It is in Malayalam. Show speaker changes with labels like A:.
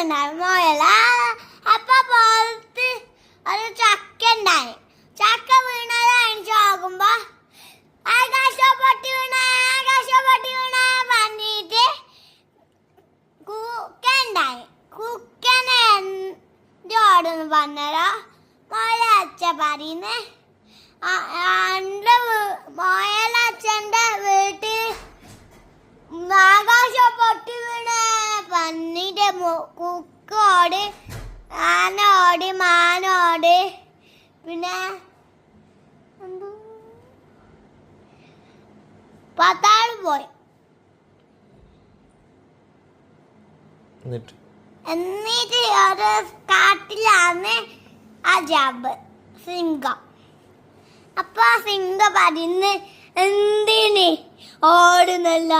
A: പോകുന്നുണ്ടായി മുയല. അപ്പൊ പുറത്ത് ഒരു ചക്ക ഉണ്ടായി. ചക്ക വീണത് അണിച്ചു നോക്കുമ്പോ ആകാശം പൊട്ടി വീണ പറഞ്ഞിട്ട് കുക്ക ഉണ്ടായി. കുക്കനെ എന്തോടെന്ന് പറഞ്ഞോ മുയല അച്ഛ പറയുന്നേ. മുയലച്ഛൻ്റെ വീട്ടിൽ ആകാശം പൊട്ടി വീണ പറഞ്ഞിട്ട് കുക്കോട് ആനോട് മാനോട് പിന്നെ പത്താള് പോയി. എന്നിട്ട് ഒരു കാട്ടിലാണ് ആ ജാബ് സിംഹം. അപ്പൊ സിംഹം പറയുന്ന എന്തിന് ഓടുന്നല്ല